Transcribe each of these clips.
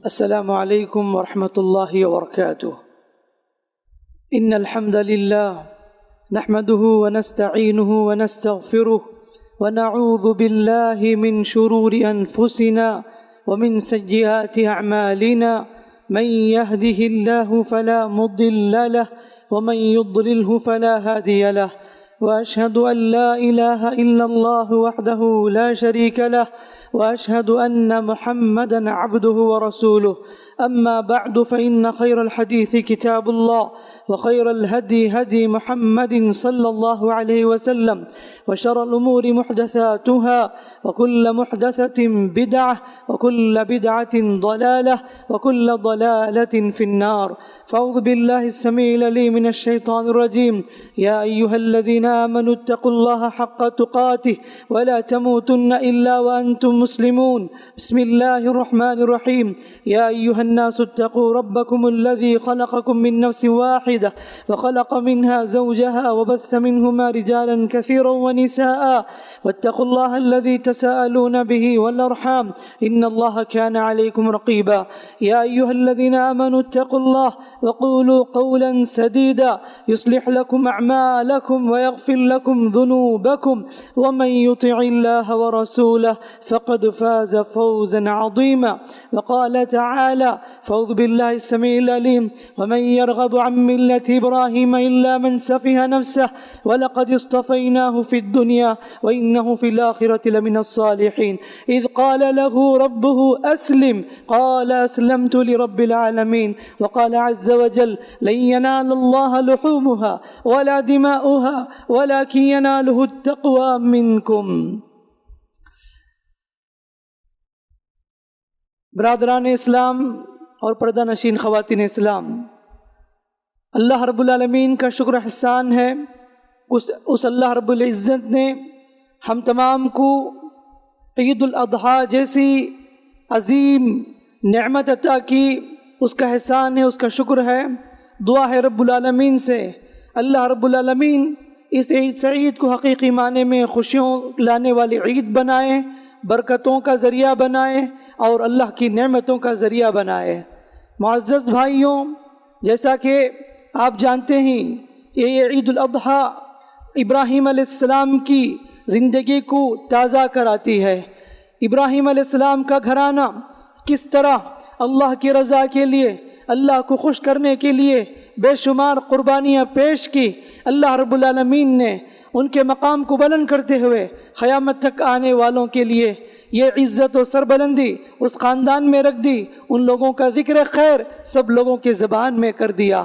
السلام عليكم ورحمة الله وبركاته. إن الحمد لله نحمده ونستعينه ونستغفره ونعوذ بالله من شرور أنفسنا ومن سيئات أعمالنا. من يهده الله فلا مضل له ومن يضلله فلا هادي له، وأشهد أن لا إله إلا الله وحده لا شريك له، وأشهد أن محمدًا عبده ورسوله. أما بعد، فإن خير الحديث كتاب الله، وخير الهدي هدي محمد صلى الله عليه وسلم، وشر الأمور محدثاتها، وكل محدثة بدعة، وكل بدعة ضلالة، وكل ضلالة في النار. فأعوذ بالله السميع العليم من الشيطان الرجيم. يا أيها الذين آمنوا اتقوا الله حق تقاته ولا تموتن إلا وأنتم مسلمون. بسم الله الرحمن الرحيم. يا أيها الناس اتقوا ربكم الذي خلقكم من نفس واحدة وخلق منها زوجها وبث منهما رجالا كثيرا ونساء، واتقوا الله الذي تساءلون به والأرحام إن الله كان عليكم رقيبا. يا أيها الذين آمنوا اتقوا الله وقولوا قولا سديدا يصلح لكم أعمالكم ويغفر لكم ذنوبكم، ومن يطع الله ورسوله فقد فاز فوزا عظيما. وقال تعالى: فأعوذ بالله السميع العليم. ومن يرغب عن ملة إبراهيم إلا من سفه نفسه ولقد اصطفيناه في الدنيا وإنه في الآخرة لمن الصالحين. إذ قال له ربه أسلم قال أسلمت لرب العالمين. وقال عز وجل: لن ينال الله لحومها ولا دماؤها ولكن يناله التقوى منكم. برادران اسلام اور پردہ نشین خواتین اسلام، اللہ رب العالمین کا شکر احسان ہے، اس اللہ رب العزت نے ہم تمام کو عید الاضحیٰ جیسی عظیم نعمت عطا کی. اس کا احسان ہے، اس کا شکر ہے. دعا ہے رب العالمین سے اللہ رب العالمین اس عید سعید کو حقیقی معنی میں خوشیوں لانے والی عید بنائے، برکتوں کا ذریعہ بنائے اور اللہ کی نعمتوں کا ذریعہ بنائے. معزز بھائیوں، جیسا کہ آپ جانتے ہیں یہ عید الاضحیٰ ابراہیم علیہ السلام کی زندگی کو تازہ کراتی ہے. ابراہیم علیہ السلام کا گھرانہ کس طرح اللہ کی رضا کے لیے، اللہ کو خوش کرنے کے لیے بے شمار قربانیاں پیش کی. اللہ رب العالمین نے ان کے مقام کو بلند کرتے ہوئے قیامت تک آنے والوں کے لیے یہ عزت و سربلندی اس خاندان میں رکھ دی. ان لوگوں کا ذکر خیر سب لوگوں کے زبان میں کر دیا.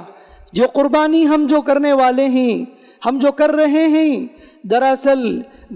جو قربانی ہم جو کرنے والے ہیں، ہم جو کر رہے ہیں، دراصل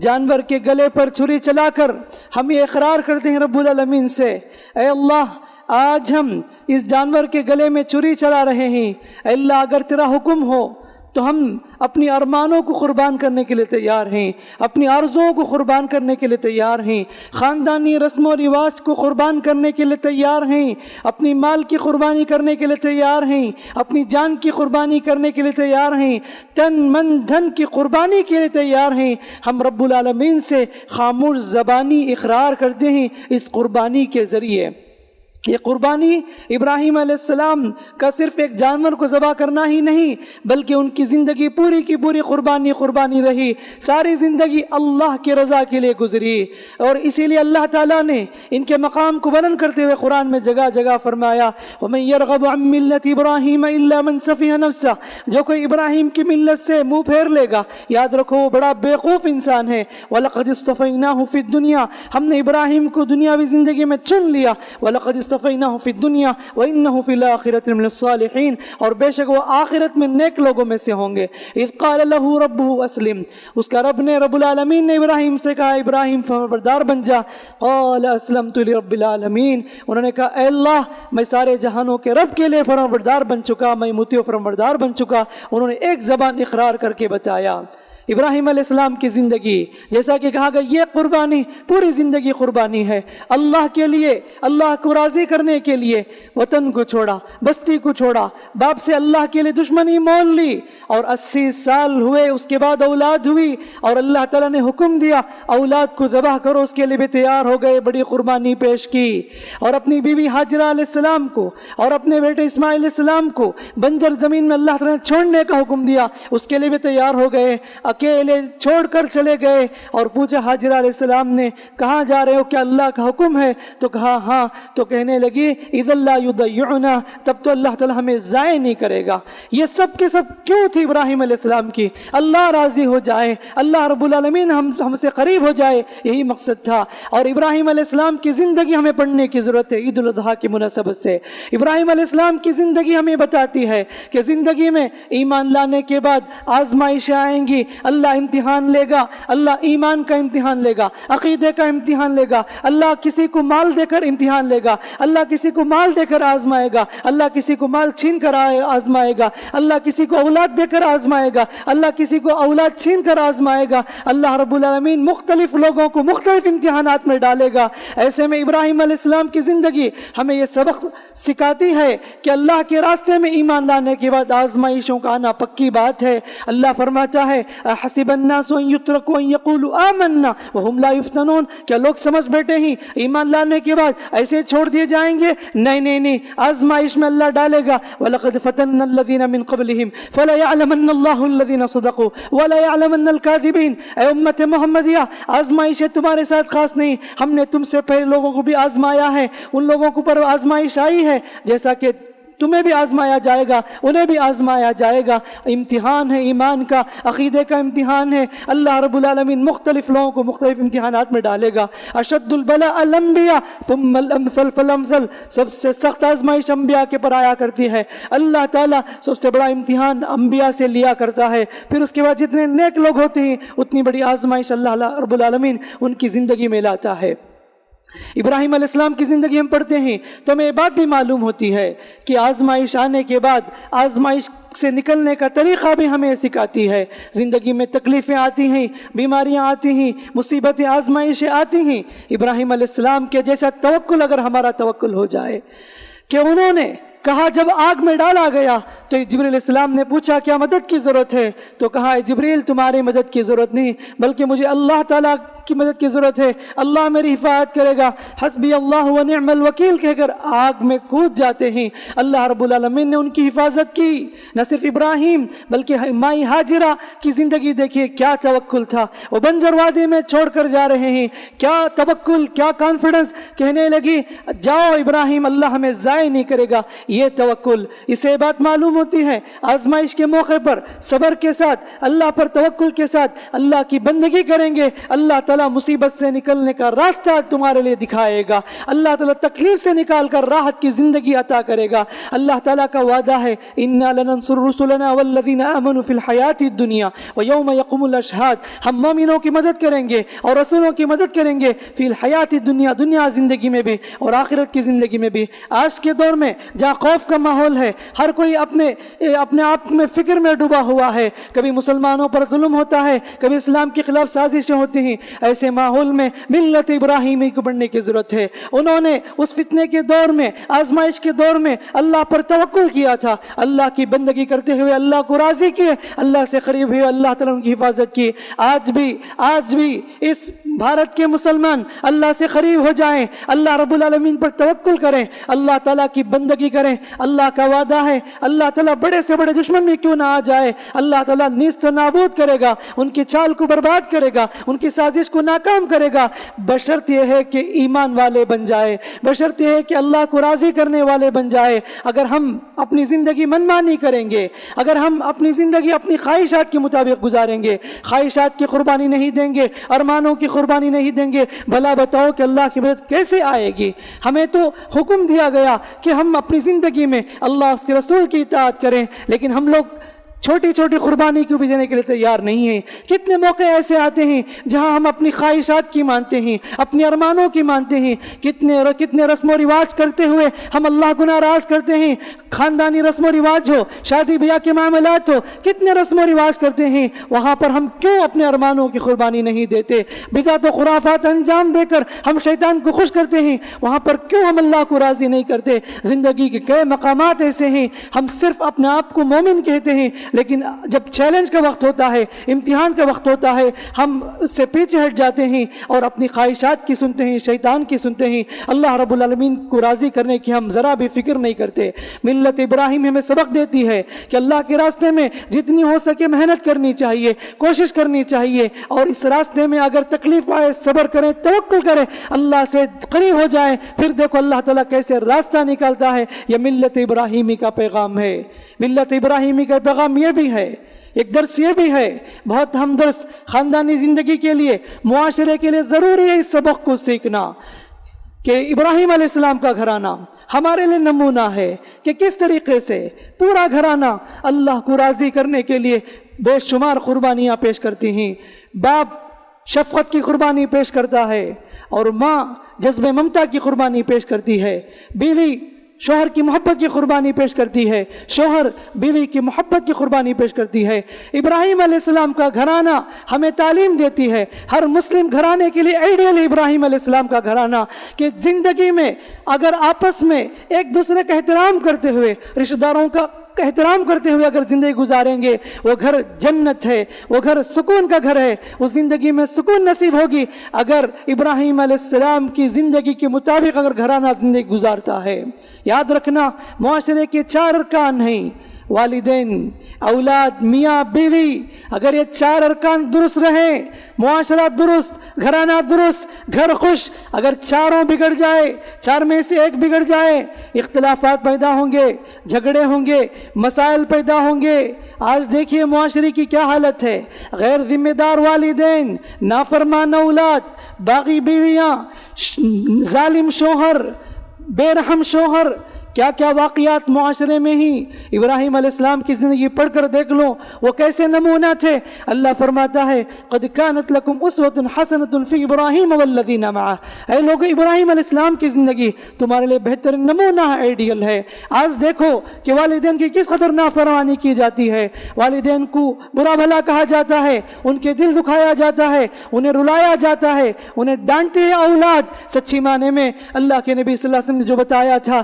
جانور کے گلے پر چھری چلا کر ہم یہ اقرار کرتے ہیں رب العالمین سے: اے اللہ، آج ہم اس جانور کے گلے میں چھری چلا رہے ہیں. اے اللہ، اگر تیرا حکم ہو تو ہم اپنی ارمانوں کو قربان کرنے کے لیے تیار ہیں، اپنی آرزوؤں کو قربان کرنے کے لیے تیار ہیں، خاندانی رسم و رواج کو قربان کرنے کے لیے تیار ہیں، اپنی مال کی قربانی کرنے کے لیے تیار ہیں، اپنی جان کی قربانی کرنے کے لیے تیار ہیں، تن من دھن کی قربانی کے لیے تیار ہیں. ہم رب العالمین سے خاموش زبانی اقرار کرتے ہیں اس قربانی کے ذریعے. یہ قربانی ابراہیم علیہ السلام کا صرف ایک جانور کو ذبح کرنا ہی نہیں، بلکہ ان کی زندگی پوری کی پوری قربانی رہی. ساری زندگی اللہ کی رضا کے لیے گزری، اور اسی لیے اللہ تعالیٰ نے ان کے مقام کو بلند کرتے ہوئے قرآن میں جگہ جگہ فرمایا: وَمَن يَرْغَبُ عَن مِّلَّةِ إِبْرَاهِيمَ إِلَّا مَن سَفِهَ نَفْسَهُ. جو کوئی ابراہیم کی ملت سے منہ پھیر لے گا، یاد رکھو وہ بڑا بیوقوف انسان ہے. وَلَقَدِ اصْطَفَيْنَاهُ فِي الدُّنْيَا. ہم نے ابراہیم کو دنیاوی زندگی میں چن لیا. وَلَقَدِ اصْطَفَيْنَاهُ فِي الدُّنْيَا وَإِنَّهُ فِي الْآخِرَةِ لَمِنَ الصَّالِحِينَ. اور بے شک وہ آخرت میں نیک لوگوں میں سے ہوں گے. اذ قال له ربه اسلم. اس کا رب العالمین نے ابراہیم سے کہا: ابراہیم فرمانبردار بن جا. قال اسلمت لرب العالمین. انہوں نے کہا: اے اللہ، میں سارے جہانوں کے رب کے لیے فرمانبردار بن چکا، میں مطیع و فرمانبردار بن چکا. انہوں نے ایک زبان اقرار کر کے بتایا. ابراہیم علیہ السلام کی زندگی، جیسا کہ کہا گیا یہ قربانی پوری زندگی قربانی ہے اللہ کے لیے، اللہ کو راضی کرنے کے لیے وطن کو چھوڑا، بستی کو چھوڑا، باپ سے اللہ کے لیے دشمنی مول لی، اور 80 سال ہوئے اس کے بعد اولاد ہوئی، اور اللہ تعالیٰ نے حکم دیا اولاد کو ذبح کرو، اس کے لیے بھی تیار ہو گئے، بڑی قربانی پیش کی، اور اپنی بیوی ہاجرہ علیہ السلام کو اور اپنے بیٹے اسماعیل علیہ السلام کو بنجر زمین میں اللہ تعالیٰ نے چھوڑنے کا حکم دیا، اس کے لیے بھی تیار ہو گئے، اکیلے چھوڑ کر چلے گئے، اور پوچھا ہاجرہ علیہ السلام نے کہاں جا رہے ہو، کیا اللہ کا حکم ہے؟ تو کہا ہاں، تو کہنے لگی اذا لا یضیعنا، تب تو اللہ تعالیٰ ہمیں ضائع نہیں کرے گا۔ یہ سب کے سب کیوں تھی ابراہیم علیہ السلام کی؟ اللہ راضی ہو جائے، اللہ رب العالمین ہم سے قریب ہو جائے، یہی مقصد تھا۔ اور ابراہیم علیہ السلام کی زندگی ہمیں پڑھنے کی ضرورت ہے عید الاضحیٰ کی مناسبت سے۔ ابراہیم علیہ السلام کی زندگی ہمیں بتاتی ہے کہ زندگی میں ایمان لانے کے بعد آزمائشیں آئیں گی، اللہ امتحان لے گا، اللہ ایمان کا امتحان لے گا، عقیدے کا امتحان لے گا، اللہ کسی کو مال دے کر امتحان لے گا، اللہ کسی کو مال دے کر آزمائے گا، اللہ کسی کو مال چھین کر آزمائے گا، اللہ کسی کو اولاد دے کر آزمائے گا، اللہ کسی کو اولاد چھین کر آزمائے گا، اللہ رب العالمین مختلف لوگوں کو مختلف امتحانات میں ڈالے گا۔ ایسے میں ابراہیم علیہ السلام کی زندگی ہمیں یہ سبق سکھاتی ہے کہ اللہ کے راستے میں ایمان لانے کے بعد آزمائشوں کا آنا پکی بات ہے۔ اللہ فرماتا ہے حسب الناس ان یترکوا ان یقولوا آمنا وهم لا یفتنون، کیا لوگ سمجھ بیٹھے ہیں ایمان لانے کے بعد ایسے چھوڑ دیے جائیں گے؟ نہیں نہیں نہیں، آزمائش میں اللہ ڈالے گا۔ وَلَقَدْ فَتَنَّا الَّذِينَ مِن قَبْلِهِمْ فَلَيَعْلَمَنَّ اللَّهُ الَّذِينَ صَدَقُوا وَلَيَعْلَمَنَّ الْكَاذِبِينَ۔ اے امت محمدیہ، آزمائشیں تمہارے ساتھ خاص نہیں، ہم نے تم سے پہلے لوگوں کو بھی آزمایا ہے، ان لوگوں کو پر آزمائش آئی ہے جیسا کہ تمہیں بھی آزمایا جائے گا، انہیں بھی آزمایا جائے گا۔ امتحان ہے ایمان کا، عقیدے کا امتحان ہے، اللہ رب العالمین مختلف لوگوں کو مختلف امتحانات میں ڈالے گا۔ اشد البلاء الانبیاء ثم الامثل فالامثل، سب سے سخت آزمائش انبیاء کے پر آیا کرتی ہے۔ اللہ تعالیٰ سب سے بڑا امتحان انبیاء سے لیا کرتا ہے، پھر اس کے بعد جتنے نیک لوگ ہوتے ہیں اتنی بڑی آزمائش اللہ رب العالمین ان کی زندگی میں لاتا ہے۔ ابراہیم علیہ السلام کی زندگی ہم پڑھتے ہیں تو ہمیں یہ بات بھی معلوم ہوتی ہے کہ آزمائش آنے کے بعد آزمائش سے نکلنے کا طریقہ بھی ہمیں سکھاتی ہے۔ زندگی میں تکلیفیں آتی ہیں، بیماریاں آتی ہیں، مصیبتیں آزمائشیں آتی ہیں، ابراہیم علیہ السلام کے جیسا توکل اگر ہمارا توکل ہو جائے کہ انہوں نے کہا جب آگ میں ڈالا گیا تو جبریل علیہ السلام نے پوچھا کیا مدد کی ضرورت ہے؟ تو کہا اے جبریل تمہاری مدد کی ضرورت نہیں بلکہ مجھے اللہ تعالیٰ کی مدد کی ضرورت ہے، اللہ میری حفاظت کرے گا، حسبی اللہ و نعم الوکیل کہہ کر آگ میں کود جاتے ہیں۔ اللہ رب العالمین نے ان کی حفاظت کی۔ نہ صرف ابراہیم بلکہ مائی ہاجرہ کی زندگی دیکھیے، کیا توکل تھا، وہ بنجر وادی میں چھوڑ کر جا رہے ہیں، کیا توکل، کیا کانفیڈنس، کہنے لگی جاؤ ابراہیم اللہ ہمیں ضائع نہیں کرے گا، یہ توکل۔ اسے بات معلوم ہوتی ہے آزمائش کے موقع پر صبر کے ساتھ، اللہ پر توکل کے ساتھ اللہ کی بندگی کریں گے، اللہ تعالیٰ مصیبت سے نکلنے کا راستہ تمہارے لیے دکھائے گا، اللہ تعالیٰ تکلیف سے نکال کر راحت کی زندگی عطا کرے گا۔ اللہ تعالیٰ کا وعدہ ہے اِنَّا لَنَنصُرُ رُسُلَنَا وَالَّذِينَ آمَنُوا فِي الْحَيَاةِ الدُّنْيَا وَيَوْمَ يَقُومُ الْأَشْهَادُ، ہم مومنوں کی مدد کریں گے اور رسولوں کی مدد کریں گے فی الحیات الدنیا، دنیا زندگی میں بھی اور آخرت کی زندگی میں بھی۔ آج کے دور میں جہاں خوف کا ماحول ہے، ہر کوئی اپنے آپ میں فکر میں ڈوبا ہوا ہے، کبھی مسلمانوں پر ظلم ہوتا ہے، کبھی اسلام کے خلاف سازشیں ہوتی ہیں، ایسے ماحول میں ملت ابراہیمی کو بڑھنے کی ضرورت ہے۔ انہوں نے اس فتنے کے دور میں، آزمائش کے دور میں اللہ پر توکل کیا تھا، اللہ کی بندگی کرتے ہوئے اللہ کو راضی کیے، اللہ سے قریب ہوئے، اللہ تعالیٰ ان کی حفاظت کی۔ آج بھی اس بھارت کے مسلمان اللہ سے قریب ہو جائیں، اللہ رب العالمین پر توکل کریں، اللہ تعالیٰ کی بندگی کریں۔ اللہ کا وعدہ ہے اللہ تعالیٰ بڑے سے بڑے دشمن بھی کیوں نہ آ جائے، اللہ تعالیٰ نیست و نابود کرے گا، ان کی چال کو برباد کرے گا، ان کی سازش کو ناکام کرے گا، بشرط یہ ہے کہ ایمان والے بن جائے، بشرط یہ ہے کہ اللہ کو راضی کرنے والے بن جائے۔ اگر ہم اپنی زندگی منمانی کریں گے، اگر ہم اپنی زندگی اپنی خواہشات کے مطابق گزاریں گے، خواہشات کی قربانی نہیں دیں گے، ارمانوں کی قربانی نہیں دیں گے، بھلا بتاؤ کہ اللہ کی مدد کیسے آئے گی؟ ہمیں تو حکم دیا گیا کہ ہم اپنی زندگی میں اللہ اس کے رسول کی اطاعت کریں، لیکن ہم لوگ چھوٹی چھوٹی قربانی کو بھی دینے کے لیے تیار نہیں ہیں. کتنے موقع ایسے آتے ہیں جہاں ہم اپنی خواہشات کی مانتے ہیں, اپنے ارمانوں کی مانتے ہیں, کتنے رسم و رواج کرتے ہوئے ہم اللہ کو ناراض کرتے ہیں. خاندانی رسم و رواج ہو, شادی بیاہ کے معاملات ہو, کتنے رسم و رواج کرتے ہیں, وہاں پر ہم کیوں اپنے ارمانوں کی قربانی نہیں دیتے؟ بدعت و خرافات انجام دے کر ہم شیطان کو خوش کرتے ہیں, وہاں پر کیوں ہم اللہ کو راضی نہیں کرتے؟ زندگی کے کئی مقامات ایسے ہیں ہم صرف اپنے آپ کو مومن کہتے ہیں, لیکن جب چیلنج کا وقت ہوتا ہے, امتحان کا وقت ہوتا ہے, ہم اس سے پیچھے ہٹ جاتے ہیں اور اپنی خواہشات کی سنتے ہیں, شیطان کی سنتے ہیں. اللہ رب العالمین کو راضی کرنے کی ہم ذرا بھی فکر نہیں کرتے. ملت ابراہیم ہمیں سبق دیتی ہے کہ اللہ کے راستے میں جتنی ہو سکے محنت کرنی چاہیے, کوشش کرنی چاہیے, اور اس راستے میں اگر تکلیف آئے صبر کریں, توکل کریں, اللہ سے قریب ہو جائیں, پھر دیکھو اللہ تعالیٰ کیسے راستہ نکالتا ہے. یہ ملت ابراہیمی کا پیغام ہے. ملت ابراہیمی کا پیغام یہ بھی ہے, ایک درس یہ بھی ہے, بہت اہم درس خاندانی زندگی کے لیے, معاشرے کے لیے ضروری ہے اس سبق کو سیکھنا کہ ابراہیم علیہ السلام کا گھرانہ ہمارے لیے نمونہ ہے کہ کس طریقے سے پورا گھرانہ اللہ کو راضی کرنے کے لیے بے شمار قربانیاں پیش کرتی ہیں. باپ شفقت کی قربانی پیش کرتا ہے, اور ماں جذب ممتا کی قربانی پیش کرتی ہے. بیوی شوہر کی محبت کی قربانی پیش کرتی ہے, شوہر بیوی کی محبت کی قربانی پیش کرتی ہے. ابراہیم علیہ السلام کا گھرانہ ہمیں تعلیم دیتی ہے, ہر مسلم گھرانے کے لیے آئیڈیل ابراہیم علیہ السلام کا گھرانہ, کہ زندگی میں اگر آپس میں ایک دوسرے کا احترام کرتے ہوئے, رشتہ داروں کا احترام کرتے ہوئے اگر زندگی گزاریں گے, وہ گھر جنت ہے, وہ گھر سکون کا گھر ہے, اس زندگی میں سکون نصیب ہوگی. اگر ابراہیم علیہ السلام کی زندگی کے مطابق اگر گھرانہ زندگی گزارتا ہے. یاد رکھنا, معاشرے کے 4 ارکان ہیں, والدین, اولاد, میاں بیوی. اگر یہ 4 ارکان درست رہیں, معاشرہ درست, گھرانہ درست, گھر خوش. اگر چاروں بگڑ جائے, 4 میں سے ایک بگڑ جائے, اختلافات پیدا ہوں گے, جھگڑے ہوں گے, مسائل پیدا ہوں گے. آج دیکھیے معاشرے کی کیا حالت ہے. غیر ذمہ دار والدین, نافرمان اولاد, باغی بیویاں, ظالم شوہر, بے رحم شوہر, کیا کیا واقعات معاشرے میں ہی. ابراہیم علیہ السلام کی زندگی پڑھ کر دیکھ لو, وہ کیسے نمونہ تھے. اللہ فرماتا ہے قد كانت لكم اسوة حسنة في ابراہیم والذین معه. اے لوگ, ابراہیم علیہ السلام کی زندگی تمہارے لیے بہترین نمونہ ہے, آئیڈیل ہے. آج دیکھو کہ والدین کی کس قدر نافرمانی کی جاتی ہے, والدین کو برا بھلا کہا جاتا ہے, ان کے دل دکھایا جاتا ہے, انہیں رلایا جاتا ہے, انہیں ڈانٹتے ہیں اولاد. سچی معنی میں اللہ کے نبی صلی اللہ علیہ وسلم نے جو بتایا تھا,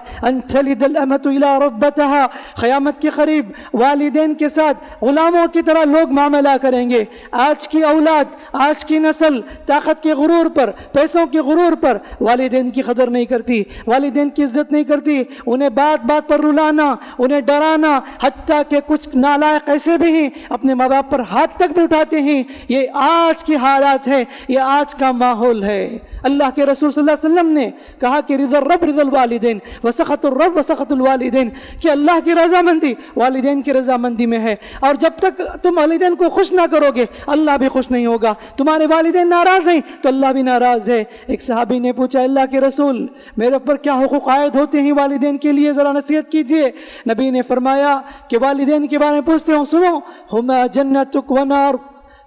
تلد الامة الى ربتها, قیامت کے قریب والدین کے ساتھ غلاموں کی طرح لوگ معاملہ کریں گے. آج کی اولاد, آج کی نسل طاقت کے غرور پر, پیسوں کے غرور پر والدین کی قدر نہیں کرتی, والدین کی عزت نہیں کرتی, انہیں بات بات پر رلانا, انہیں ڈرانا, حتیٰ کہ کچھ نالائق ایسے بھی ہیں اپنے ماں باپ پر ہاتھ تک بھی اٹھاتے ہیں. یہ آج کی حالات ہے, یہ آج کا ماحول ہے. اللہ کے رسول صلی اللہ علیہ وسلم نے کہا کہ رضا الرب رضا الوالدین وسخط الرب وسخط الوالدین, کہ اللہ کی رضامندی والدین کی رضامندی میں ہے, اور جب تک تم والدین کو خوش نہ کرو گے اللہ بھی خوش نہیں ہوگا. تمہارے والدین ناراض ہیں تو اللہ بھی ناراض ہے. ایک صحابی نے پوچھا, اللہ کے رسول میرے اوپر کیا حقوق عائد ہوتے ہیں والدین کے لیے, ذرا نصیحت کیجئے. نبی نے فرمایا کہ والدین کے بارے میں پوچھتے ہوں, سنو, ہما جنتک و نار,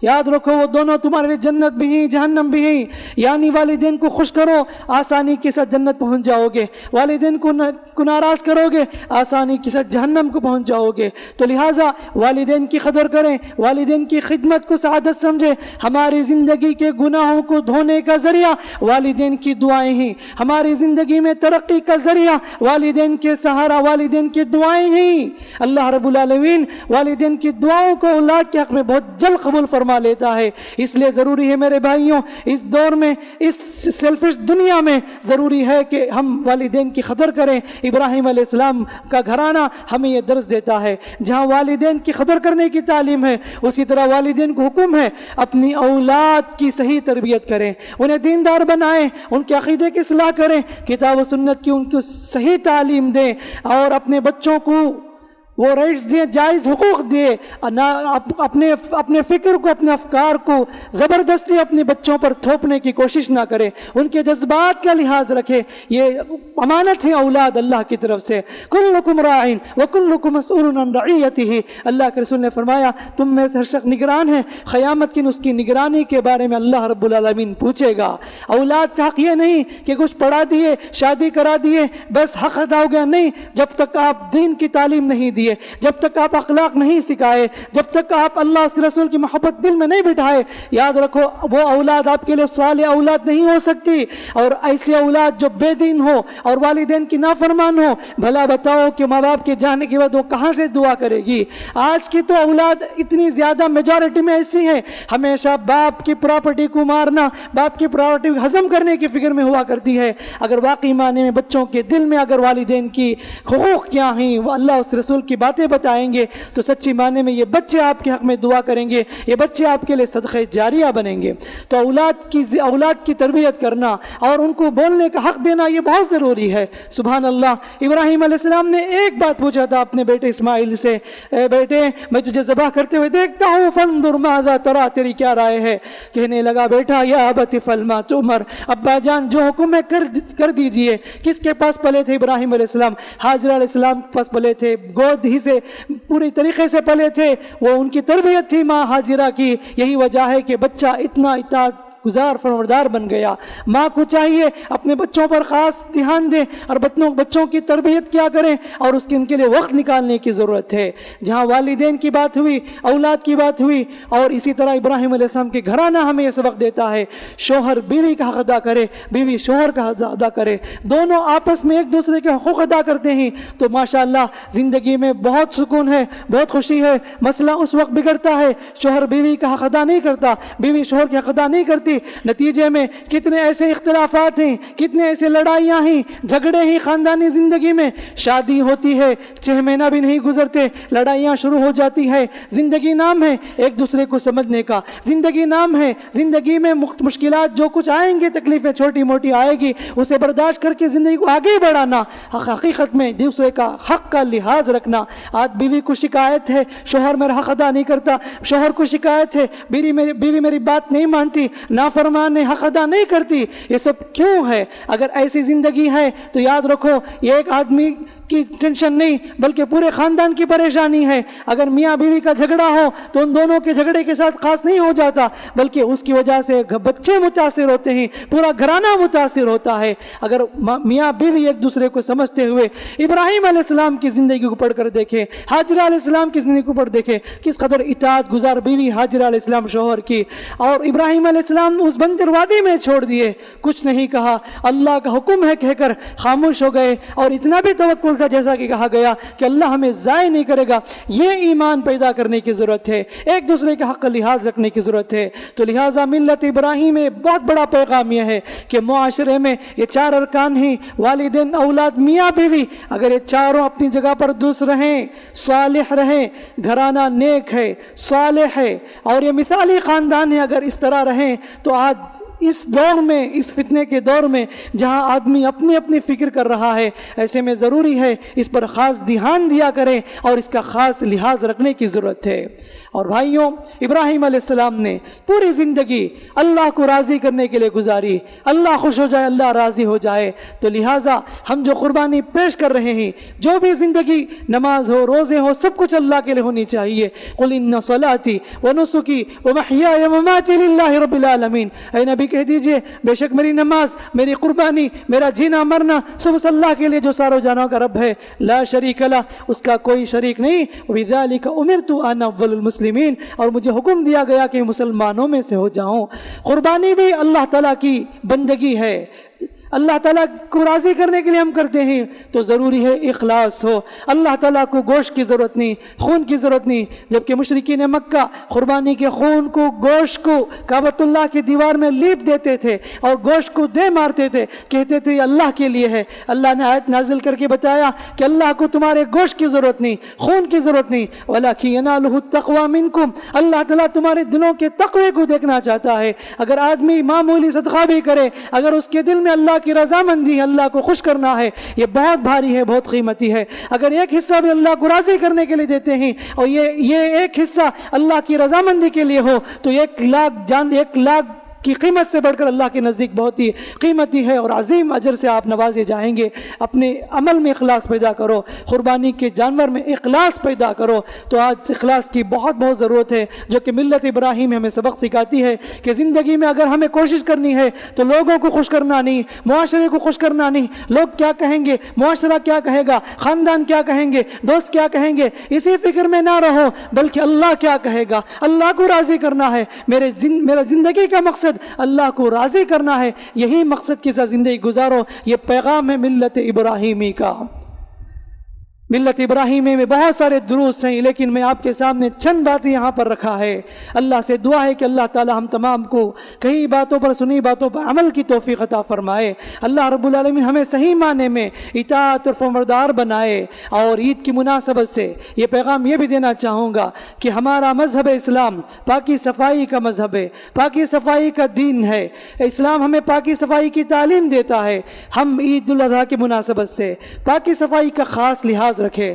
یاد رکھو وہ دونوں تمہارے لیے جنت بھی ہیں جہنم بھی ہیں. یعنی والدین کو خوش کرو, آسانی کے ساتھ جنت پہنچ جاؤ گے, والدین کو ناراض کرو گے, آسانی کے ساتھ جہنم کو پہنچ جاؤ گے. تو لہٰذا والدین کی قدر کریں, والدین کی خدمت کو سعادت سمجھیں. ہماری زندگی کے گناہوں کو دھونے کا ذریعہ والدین کی دعائیں ہیں, ہماری زندگی میں ترقی کا ذریعہ والدین کے سہارا, والدین کی دعائیں ہیں. اللہ رب العالمین والدین کی دعاؤں کو اولاد کے حق میں بہت جلد قبول فرما لیتا ہے. اس لیے ضروری ہے میرے بھائیوں, اس دور میں, اس سیلفش دنیا میں ضروری ہے کہ ہم والدین کی قدر کریں. ابراہیم علیہ السلام کا گھرانہ ہمیں یہ درس دیتا ہے. جہاں والدین کی قدر کرنے کی تعلیم ہے, اسی طرح والدین کو حکم ہے اپنی اولاد کی صحیح تربیت کریں, انہیں دیندار بنائیں, ان کے عقیدے کی اصلاح کریں, کتاب و سنت کی ان کو صحیح تعلیم دیں, اور اپنے بچوں کو وہ رائٹس دیے، جائز حقوق دیے، اپنے فکر کو، اپنے افکار کو زبردستی اپنے بچوں پر تھوپنے کی کوشش نہ کرے، ان کے جذبات کا لحاظ رکھے۔ یہ امانت ہے اولاد اللہ کی طرف سے۔ کلکم راعٍ وکلکم مسئول عن رعیتہ، اللہ کے رسول نے فرمایا تم میں سے ہر شخص نگران ہے، قیامت کی اس کی نگرانی کے بارے میں اللہ رب العالمین پوچھے گا۔ اولاد کا حق یہ نہیں کہ کچھ پڑھا دیے، شادی کرا دیے، بس حق ادا ہو گیا، نہیں۔ جب تک آپ دین کی تعلیم نہیں دیے، جب تک آپ اخلاق نہیں سکھائے، جب تک آپ اللہ اس کے رسول کی محبت دل میں نہیں بٹھائے، یاد رکھو وہ اولاد آپ کے لیے صالح اولاد نہیں ہو سکتی۔ اور ایسی اولاد جو بے دین ہو اور والدین کی نافرمان ہو، بھلا بتاؤ کہ ماں باپ کے جانے کے بعد وہ کہاں سے دعا کرے گی؟ آج کی تو اولاد اتنی زیادہ میجورٹی میں ایسی ہے، ہمیشہ باپ کی پراپرٹی کو مارنا، باپ کی پراپرٹی کو ہضم کرنے کی فکر میں ہوا کرتی ہے۔ اگر واقعی معنی میں بچوں کے دل میں اگر والدین کی حقوق کیا ہیں، وہ اللہ اس رسول کی باتیں بتائیں گے، تو سچی معنی میں یہ بچے آپ کے حق میں دعا کریں گے، یہ بچے آپ کے لیے صدقہ جاریہ بنیں گے۔ تو اولاد کی تربیت کرنا اور ان کو بولنے کا حق دینا یہ بہت ضروری ہے۔ سبحان اللہ، ابراہیم علیہ السلام نے ایک بات پوچھا تھا اپنے بیٹے اسماعیل سے، اے بیٹے میں تجھے ذبح کرتے ہوئے دیکھتا ہوں، فانظر ماذا ترى، تیری کیا رائے ہے؟ کہنے لگا بیٹا یا ابت افعل ما تؤمر، ابا جان جو حکم ہے کر دیجئے۔ کس کے پاس پلے تھے ابراہیم علیہ السلام؟ حاجرہ علیہ السلام کے پاس پلے تھے، گود ہی سے پوری طریقے سے پلے تھے، وہ ان کی تربیت تھی ماں حاجرہ کی۔ یہی وجہ ہے کہ بچہ اتنا اطاعت گزار فرماندار بن گیا۔ ماں کو چاہیے اپنے بچوں پر خاص دھیان دے اور بچوں کی تربیت کیا کریں، اور ان کے لیے وقت نکالنے کی ضرورت ہے۔ جہاں والدین کی بات ہوئی، اولاد کی بات ہوئی، اور اسی طرح ابراہیم علیہ السلام کے گھرانہ ہمیں یہ سبق دیتا ہے، شوہر بیوی کا حق ادا کرے، بیوی شوہر کا حق ادا کرے، دونوں آپس میں ایک دوسرے کے حقوق ادا کرتے ہیں تو ماشاءاللہ زندگی میں بہت سکون ہے، بہت خوشی ہے۔ مسئلہ اس وقت بگڑتا ہے شوہر بیوی کا حق ادا نہیں کرتا، بیوی شوہر کا حق ادا نہیں کرتی، نتیجے میں کتنے ایسے اختلافات ہیں، کتنے ایسے لڑائیاں ہیں، جھگڑے ہیں خاندانی زندگی میں۔ شادی ہوتی ہے، 6 مہینہ بھی نہیں گزرتے لڑائیاں شروع ہو جاتی ہے۔ زندگی نام ہے ایک دوسرے کو سمجھنے کا، زندگی نام ہے زندگی میں مشکلات جو کچھ آئیں گے، تکلیفیں چھوٹی موٹی آئے گی، اسے برداشت کر کے زندگی کو آگے بڑھانا، حقیقت میں دوسرے کا حق کا لحاظ رکھنا۔ آج بیوی کو شکایت ہے شوہر میرا حق ادا نہیں کرتا، شوہر کو شکایت ہے بیوی میری بات نہیں مانتی، نافرمان حق ادا نہیں کرتی۔ یہ سب کیوں ہے؟ اگر ایسی زندگی ہے تو یاد رکھو یہ ایک آدمی کی ٹینشن نہیں بلکہ پورے خاندان کی پریشانی ہے۔ اگر میاں بیوی کا جھگڑا ہو تو ان دونوں کے جھگڑے کے ساتھ خاص نہیں ہو جاتا بلکہ اس کی وجہ سے بچے متاثر ہوتے ہیں، پورا گھرانہ متاثر ہوتا ہے۔ اگر میاں بیوی ایک دوسرے کو سمجھتے ہوئے ابراہیم علیہ السلام کی زندگی کو پڑھ کر دیکھیں، حاجرہ علیہ السلام کی زندگی کو پڑھ دیکھیں، کس قدر اطاعت گزار بیوی حاجرہ علیہ السلام شوہر کی، اور ابراہیم علیہ السلام اس بنجر وادی میں چھوڑ دیے، کچھ نہیں کہا، اللہ کا حکم ہے کہہ کر خاموش ہو گئے، اور اتنا بھی توکل تھا جیسا کہ کہا گیا کہ اللہ ہمیں ضائع نہیں کرے گا۔ یہ ایمان پیدا کرنے کی ضرورت ہے، ایک دوسرے کے حق کا لحاظ رکھنے کی ضرورت ہے۔ تو لہٰذا ملت ابراہیم میں بہت بڑا پیغام یہ ہے کہ معاشرے میں یہ 4 ارکان ہیں، والدین، اولاد، میاں بیوی، اگر یہ چاروں اپنی جگہ پر درست رہیں، صالح رہیں، گھرانہ نیک ہے، صالح ہے، اور یہ مثالی خاندان ہے، اگر اس طرح رہیں تو آج اس دور میں، اس فتنے کے دور میں جہاں آدمی اپنی اپنی فکر کر رہا ہے، ایسے میں ضروری ہے اس پر خاص دھیان دیا کریں اور اس کا خاص لحاظ رکھنے کی ضرورت ہے۔ اور بھائیوں، ابراہیم علیہ السلام نے پوری زندگی اللہ کو راضی کرنے کے لیے گزاری، اللہ خوش ہو جائے، اللہ راضی ہو جائے۔ تو لہٰذا ہم جو قربانی پیش کر رہے ہیں، جو بھی زندگی، نماز ہو، روزے ہو، سب کچھ اللہ کے لیے ہونی چاہیے۔ قل ان صلاتی ونسکی ومحیای ومماتی للہ رب العالمین، اے نبی کہہ دیجئے بے شک میری نماز، میری قربانی، میرا جینا مرنا سب اس اللہ کے لیے جو ساروں جہانوں کا رب ہے، لا شریک لہ، اس کا کوئی شریک نہیں۔ وبذالک امرت ان اول المسلمین، اور مجھے حکم دیا گیا کہ مسلمانوں میں سے ہو جاؤں۔ قربانی بھی اللہ تعالیٰ کی بندگی ہے، اللہ تعالیٰ کو راضی کرنے کے لیے ہم کرتے ہیں، تو ضروری ہے اخلاص ہو۔ اللہ تعالیٰ کو گوشت کی ضرورت نہیں، خون کی ضرورت نہیں، جبکہ مشرکین مکہ قربانی کے خون کو، گوشت کو کعبۃ اللہ کی دیوار میں لیپ دیتے تھے اور گوشت کو دے مارتے تھے، کہتے تھے یہ اللہ کے لیے ہے۔ اللہ نے آیت نازل کر کے بتایا کہ اللہ کو تمہارے گوشت کی ضرورت نہیں، خون کی ضرورت نہیں، وَلَكِنْ يَنَالُهُ التَّقْوَى مِنْكُمْ، اللہ تعالیٰ تمہارے دلوں کے تقوی کو دیکھنا چاہتا ہے۔ اگر آدمی معمولی صدقہ بھی کرے، اگر اس کے دل میں اللہ کی رضامندی ہے، اللہ کو خوش کرنا ہے، یہ بہت بھاری ہے، بہت قیمتی ہے۔ اگر ایک حصہ بھی اللہ کو راضی کرنے کے لیے دیتے ہیں اور یہ ایک حصہ اللہ کی رضامندی کے لیے ہو تو 1,00,000 کی قیمت سے بڑھ کر اللہ کے نزدیک بہت ہی قیمتی ہے اور عظیم اجر سے آپ نوازے جائیں گے۔ اپنے عمل میں اخلاص پیدا کرو، قربانی کے جانور میں اخلاص پیدا کرو۔ تو آج اخلاص کی بہت ضرورت ہے، جو کہ ملت ابراہیم ہمیں سبق سکھاتی ہے کہ زندگی میں اگر ہمیں کوشش کرنی ہے تو لوگوں کو خوش کرنا نہیں، معاشرے کو خوش کرنا نہیں، لوگ کیا کہیں گے، معاشرہ کیا کہے گا، خاندان کیا کہیں گے، دوست کیا کہیں گے، اسی فکر میں نہ رہو، بلکہ اللہ کیا کہے گا، اللہ کو راضی کرنا ہے۔ میرا زندگی کا مقصد اللہ کو راضی کرنا ہے، یہی مقصد کے ساتھ زندگی گزارو۔ یہ پیغام ہے ملت ابراہیمی کا۔ ملت ابراہیمی میں بہت سارے دروس ہیں، لیکن میں آپ کے سامنے چند باتیں یہاں پر رکھا ہے۔ اللہ سے دعا ہے کہ اللہ تعالی ہم تمام کو کئی باتوں پر، سنی باتوں پر عمل کی توفیق عطا فرمائے۔ اللہ رب العالمین ہمیں صحیح معنی میں اطاعت اور فرمانبردار بنائے۔ اور عید کی مناسبت سے یہ پیغام یہ بھی دینا چاہوں گا کہ ہمارا مذہب اسلام پاکی صفائی کا مذہب ہے، پاکی صفائی کا دین ہے۔ اسلام ہمیں پاکی صفائی کی تعلیم دیتا ہے۔ ہم عید الاضحیٰ کی مناسبت سے پاکی صفائی کا خاص لحاظ رکھے،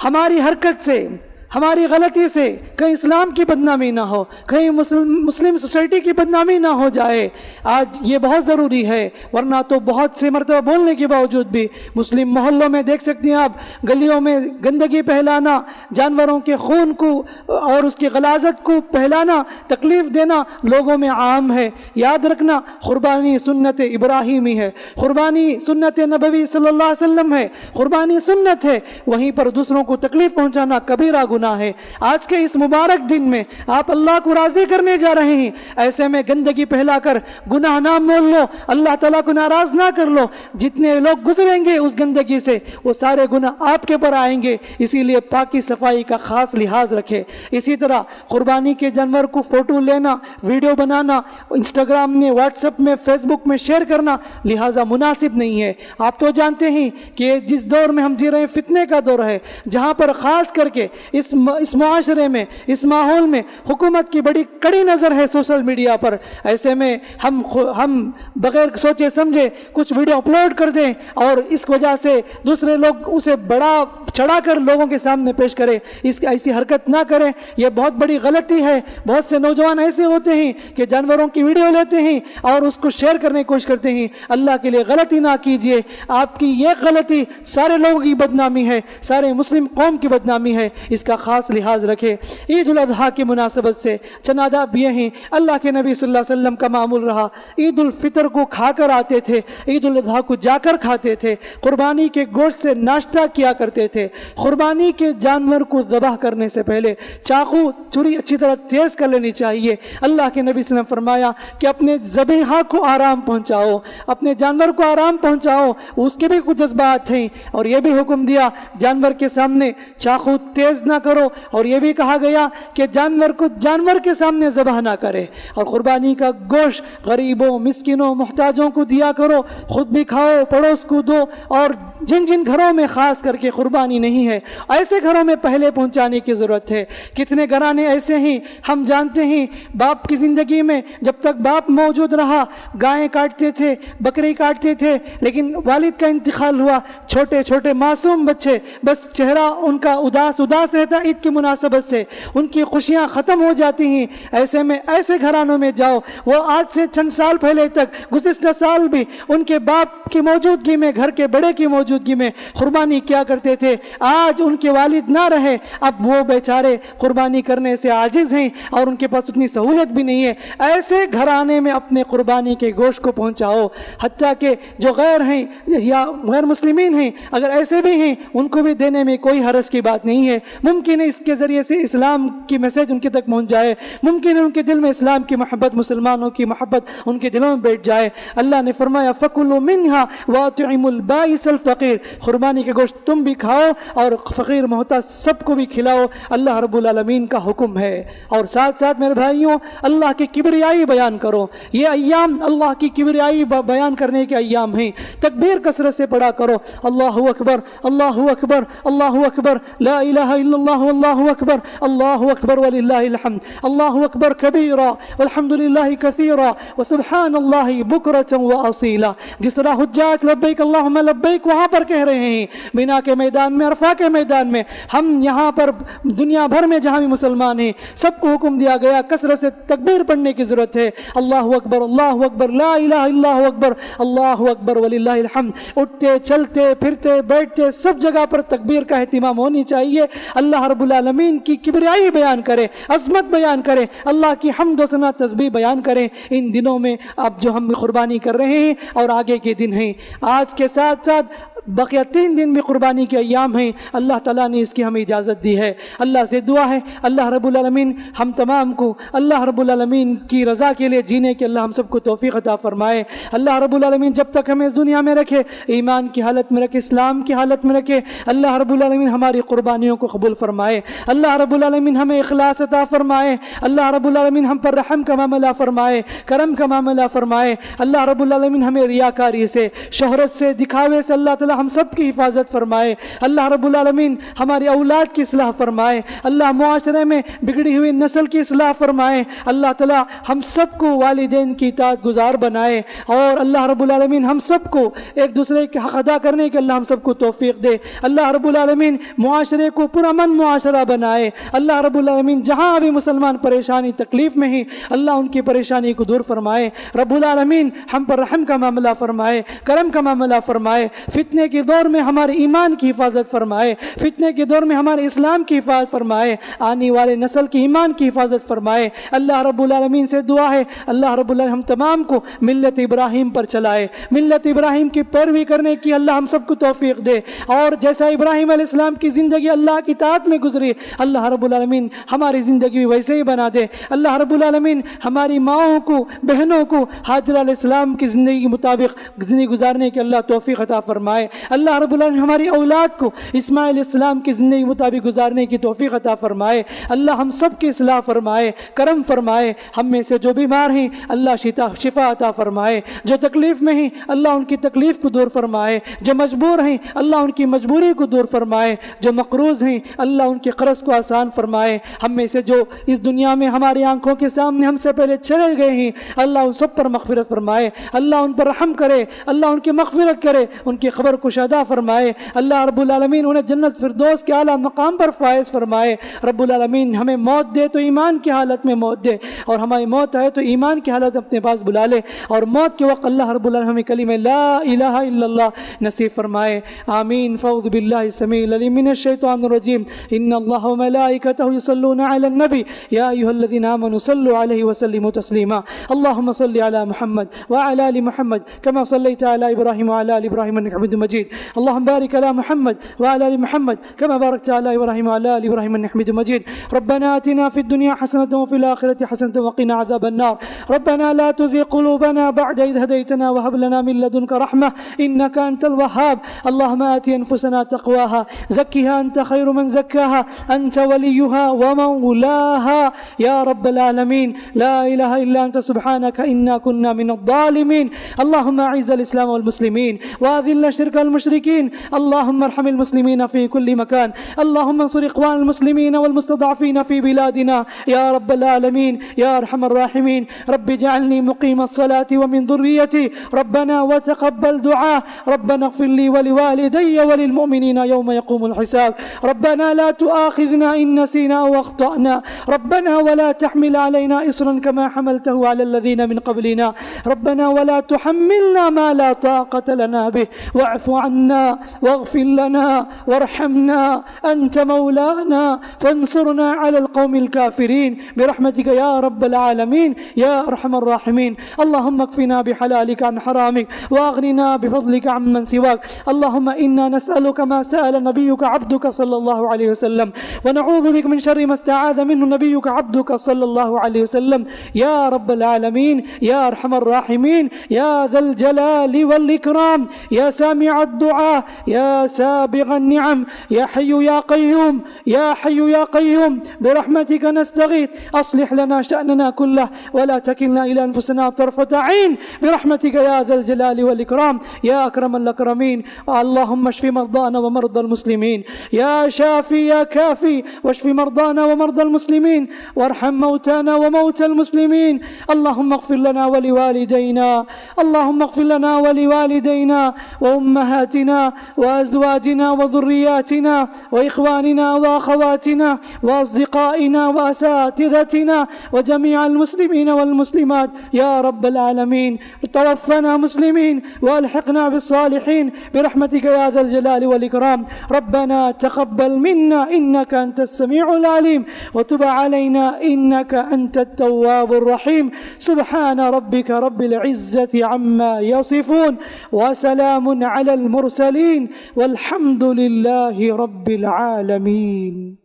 ہماری حرکت سے، ہماری غلطی سے کہیں اسلام کی بدنامی نہ ہو، کہیں مسلم سوسائٹی کی بدنامی نہ ہو جائے۔ آج یہ بہت ضروری ہے، ورنہ تو بہت سے مرتبہ بولنے کے باوجود بھی مسلم محلوں میں دیکھ سکتے ہیں آپ، گلیوں میں گندگی پھیلانا، جانوروں کے خون کو اور اس کی غلاظت کو پھیلانا، تکلیف دینا لوگوں میں عام ہے۔ یاد رکھنا قربانی سنت ابراہیمی ہے، قربانی سنت نبوی صلی اللہ علیہ وسلم ہے، قربانی سنت ہے، وہیں پر دوسروں کو تکلیف پہنچانا کبیرہ گناہ ہے۔ آج کے اس مبارک دن میں آپ اللہ کو راضی کرنے جا رہے ہیں، ایسے میں گندگی پھیلا کر گناہ نہ مول لو، اللہ تعالیٰ کو ناراض نہ کر لو۔ جتنے لوگ گزریں گے اس گندگی سے وہ سارے گناہ آپ کے پر آئیں گے، اسی لیے پاکی صفائی کا خاص لحاظ رکھے۔ اسی طرح قربانی کے جانور کو فوٹو لینا، ویڈیو بنانا، انسٹاگرام میں، واٹس ایپ میں، فیس بک میں شیئر کرنا لہٰذا مناسب نہیں ہے۔ آپ تو جانتے ہیں کہ جس دور میں ہم جی رہے ہیں فتنے کا دور ہے، جہاں پر خاص کر کے اس معاشرے میں، اس ماحول میں حکومت کی بڑی کڑی نظر ہے سوشل میڈیا پر۔ ایسے میں ہم بغیر سوچے سمجھے کچھ ویڈیو اپلوڈ کر دیں اور اس وجہ سے دوسرے لوگ اسے بڑا چڑھا کر لوگوں کے سامنے پیش کریں، ایسی حرکت نہ کریں، یہ بہت بڑی غلطی ہے۔ بہت سے نوجوان ایسے ہوتے ہیں کہ جانوروں کی ویڈیو لیتے ہیں اور اس کو شیئر کرنے کی کوشش کرتے ہیں۔ اللہ کے لیے غلطی نہ کیجیے، آپ کی یہ غلطی سارے لوگوں کی بدنامی ہے، سارے مسلم قوم کی بدنامی ہے، اس کا خاص لحاظ رکھے۔ عید الاضحیٰ کی مناسبت سے چند آداب یہ ہیں، اللہ کے نبی صلی اللہ علیہ وسلم کا معمول رہا، عید الفطر کو کھا کر آتے تھے، عید الاضحیٰ کو جا کر کھاتے تھے، قربانی کے گوشت سے ناشتہ کیا کرتے تھے، قربانی کے جانور کو ذبح کرنے سے پہلے چاقو چھری اچھی طرح تیز کر لینی چاہیے۔ اللہ کے نبی صلی اللہ علیہ وسلم نے فرمایا کہ اپنے ذبیحہ کو آرام پہنچاؤ، اپنے جانور کو آرام پہنچاؤ، اس کے بھی کچھ جذبات ہیں، اور یہ بھی حکم دیا جانور کے سامنے چاقو تیز نہ کرو، اور یہ بھی کہا گیا کہ جانور کو جانور کے سامنے ذبح نہ کرے، اور قربانی کا گوشت غریبوں، مسکینوں، محتاجوں کو دیا کرو، خود بھی کھاؤ، پڑوس کو دو، اور جن جن گھروں میں خاص کر کے قربانی نہیں ہے ایسے گھروں میں پہلے پہنچانے کی ضرورت ہے۔ کتنے گھرانے ایسے ہیں ہم جانتے ہیں، باپ کی زندگی میں جب تک باپ موجود رہا گائیں کاٹتے تھے، بکری کاٹتے تھے، لیکن والد کا انتقال ہوا، چھوٹے چھوٹے معصوم بچے، بس چہرہ ان کا اداس رہتا عید کی مناسبت سے، ان کی خوشیاں ختم ہو جاتی ہیں۔ ایسے میں ایسے گھرانوں میں جاؤ، وہ آج سے چند سال پہلے تک، گزشتہ سال بھی ان کے باپ کی موجودگی میں، گھر کے بڑے کی موجودگی میں قربانی کیا کرتے تھے، آج ان کے والد نہ رہے، اب وہ بیچارے قربانی کرنے سے عاجز ہیں اور ان کے پاس اتنی سہولت بھی نہیں ہے۔ ایسے گھرانے میں اپنے قربانی کے گوشت کو پہنچاؤ، حتیٰ کہ جو غیر ہیں یا غیر مسلمین ہیں اگر ایسے بھی ہیں ان کو بھی دینے میں کوئی حرج کی بات نہیں ہے۔ ممکن ہے اس کے ذریعے سے اسلام کی میسج ان کے تک پہنچ جائے، ممکن ہے ان کے دل میں اسلام کی محبت، مسلمانوں کی محبت ان کے دلوں میں بیٹھ جائے۔ اللہ نے فرمایا فَكُلُوا مِنْهَا وَأَطْعِمُوا الْبَائِسَ الْفَقِيرَ، قربانی کے گوشت تم بھی کھاؤ اور فقیر محتاج سب کو بھی کھلاؤ، اللہ رب العالمین کا حکم ہے۔ اور ساتھ ساتھ میرے بھائیوں اللہ کی کبریائی بیان کرو، یہ ایام اللہ کی کبریائی بیان کرنے کے ایام ہیں، تکبیر کثرت سے پڑھا کرو، اللہ اکبر اللہ اکبر اللہ اکبر، لا الہ الا اللہ اللہ اللہ اکبر اللہ اکبر وللہ الحمد اللہ اکبر کبیرا والحمد للہ کثیرا وسبحان اللہ بکرۃ واصیلا. جس طرح حجاج لبیک اللہم لبیک وہاں پر کہہ رہے ہیں مینا کے میدان میں, عرفہ کے میدان میں, ہم یہاں پر دنیا بھر میں جہاں بھی مسلمان ہیں سب کو حکم دیا گیا کثرت سے تکبیر پڑھنے کی ضرورت ہے. اللہ اکبر اللہ اکبر لا الہ الا اللہ اکبر اللہ اکبر وللہ الحمد. اٹھتے چلتے پھرتے بیٹھتے سب جگہ پر تکبیر کا اہتمام ہونی چاہیے. اللہ رب العالمین کی کبریائی بیان کرے, عظمت بیان کرے, اللہ کی حمد و ثنا تسبیح بیان کریں ان دنوں میں اب جو ہم قربانی کر رہے ہیں اور آگے کے دن ہیں. آج کے ساتھ ساتھ بقیہ 3 دن بھی قربانی کے ایام ہیں. اللہ تعالیٰ نے اس کی ہمیں اجازت دی ہے. اللہ سے دعا ہے اللہ رب العالمین ہم تمام کو اللہ رب العالمین کی رضا کے لیے جینے کے اللہ ہم سب کو توفیق عطا فرمائے. اللہ رب العالمین جب تک ہمیں اس دنیا میں رکھے ایمان کی حالت میں رکھے, اسلام کی حالت میں رکھے. اللہ رب العالمین ہماری قربانیوں کو قبول فرمائے. اللہ رب العالمین ہمیں اخلاص عطا فرمائے. اللہ رب العالمین ہم پر رحم کا معاملہ فرمائے, کرم کا معاملہ فرمائے. اللہ رب العالمین ہمیں ریاکاری سے, شہرت سے, دکھاوے سے اللہ تعالیٰ ہم سب کی حفاظت فرمائے. اللہ رب العالمین ہماری اولاد کی اصلاح فرمائے. اللہ معاشرے میں بگڑی ہوئی نسل کی اصلاح فرمائے. اللہ تعالیٰ ہم سب کو والدین کی اطاعت گزار بنائے اور اللہ رب العالمین ہم سب کو ایک دوسرے کے حق ادا کرنے کے اللہ ہم سب کو توفیق دے. اللہ رب العالمین معاشرے کو پرامن معاشرہ بنائے. اللہ رب العالمین جہاں بھی مسلمان پریشانی تکلیف میں ہی اللہ ان کی پریشانی کو دور فرمائے. رب العالمین ہم پر رحم کا معاملہ فرمائے, کرم کا معاملہ فرمائے. فتنے کے دور میں ہمارے ایمان کی حفاظت فرمائے, فتنے کے دور میں ہمارے اسلام کی حفاظت فرمائے, آنے والے نسل کی ایمان کی حفاظت فرمائے. اللہ رب العالمین سے دعا ہے اللہ رب العالمین ہم تمام کو ملت ابراہیم پر چلائے, ملت ابراہیم کی پیروی کرنے کی اللہ ہم سب کو توفیق دے. اور جیسا ابراہیم علیہ السلام کی زندگی اللہ کی اطاعت میں گزری اللہ رب العالمین ہماری زندگی بھی ویسے ہی بنا دے. اللہ رب العالمین ہماری ماؤں کو, بہنوں کو حاجرہ علیہ السلام کی زندگی کے مطابق زندگی گزارنے کے اللہ توفیق عطا فرمائے. اللہ رب العالمین ہماری اولاد کو اسماعیل علیہ السلام کی زندگی مطابق گزارنے کی توفیق عطا فرمائے. اللہ ہم سب کی اصلاح فرمائے, کرم فرمائے. ہم میں سے جو بیمار ہیں اللہ شفا عطا فرمائے, جو تکلیف میں ہیں اللہ ان کی تکلیف کو دور فرمائے, جو مجبور ہیں اللہ ان کی مجبوری کو دور فرمائے, جو مقروض ہیں اللہ ان کے قرض کو آسان فرمائے. ہم میں سے جو اس دنیا میں ہماری آنکھوں کے سامنے ہم سے پہلے چلے گئے ہیں اللہ ان سب پر مغفرت فرمائے. اللہ ان پر رحم کرے, اللہ ان کی مغفرت کرے, ان کی خبر کشادہ فرمائے. اللہ رب العالمین انہیں جنت فردوس کے اعلیٰ مقام پر فائز فرمائے. رب العالمین ہمیں موت دے تو ایمان کی حالت میں موت دے, اور ہماری موت آئے تو ایمان کی حالت اپنے پاس بلا لے, اور موت کے وقت اللہ رب العالمین ہمیں کلمہ لا الہ الا اللہ نصیب فرمائے. آمین. فاعوذ باللہ السمیع العلیم من الشیطان الرجیم. ان اللہ وملائکتہ یصلون علی النبی یا ایھا الذین آمنوا صلوا علیہ وسلموا تسلیما. اللهم صل علی محمد وعلى آل محمد كما صليت على ابراہیم وعلى آل ابراہیم انک حمید مجید. اللهم بارك على محمد وعلى آل محمد كما باركت على إبراهيم وعلى آل إبراهيم إنك حميد مجيد. ربنا آتنا في الدنيا حسنة وفي الآخرة حسنة وقنا عذاب النار. ربنا لا تزغ قلوبنا بعد إذ هديتنا وهب لنا من لدنك رحمة إنك أنت الوهاب. اللهم آت أنفسنا تقواها زكها أنت خير من زكاها أنت وليها ومولاها يا رب العالمين. لا إله إلا أنت سبحانك إنا كنا من الظالمين. اللهم أعز الإسلام والمسلمين وأذل الشرك المشركين. اللهم ارحم المسلمين في كل مكان. اللهم انصر إخوان المسلمين والمستضعفين في بلادنا يا رب العالمين يا أرحم الراحمين. رب اجعلني مقيم الصلاة ومن ذريتي ربنا وتقبل دعاء. ربنا اغفر لي ولوالدي وللمؤمنين يوم يقوم الحساب. ربنا لا تؤاخذنا إن نسينا أو أخطأنا. ربنا ولا تحمل علينا إصرا كما حملته على الذين من قبلنا. ربنا ولا تحملنا ما لا طاقة لنا به واعف عنا واغفر لنا وارحمنا أنت مولانا فانصرنا على القوم الكافرين برحمتك يا رب العالمين يا أرحم الراحمين. اللهم اكفنا بحلالك عن حرامك واغننا بفضلك عمن سواك. اللهم إنا نسألك ما سأل نبيك عبدك صلى الله عليه وسلم ونعوذ بك من شر ما استعاذ منه نبيك عبدك صلى الله عليه وسلم يا رب العالمين يا أرحم الراحمين يا ذا الجلال والإكرام يا سامع سامع الدعاء يا سابغ النعم يا حي يا قيوم يا حي يا قيوم برحمتك نستغيث أصلح لنا شأننا كله ولا تكلنا إلى أنفسنا طرفة عين برحمتك يا ذا الجلال والإكرام يا أكرم الأكرمين. اللهم اشف مرضانا ومرضى المسلمين يا شافي يا كافي، واشف مرضانا ومرضى المسلمين وارحم موتانا وموتى المسلمين. اللهم اغفر لنا ولوالدينا، اللهم اغفر لنا ولوالدينا وأمهاتنا وأزواجنا وذرياتنا وإخواننا وأخواتنا وأصدقائنا وأساتذتنا وجميع المسلمين والمسلمات يا رب العالمين. توفنا مسلمين وألحقنا بالصالحين برحمتك يا ذا الجلال والإكرام. ربنا تقبل منا إنك أنت السميع العليم وتب علينا إنك أنت التواب الرحيم. سبحان ربك رب العزة عما يصفون وسلام على المرسلين والحمد لله رب العالمين.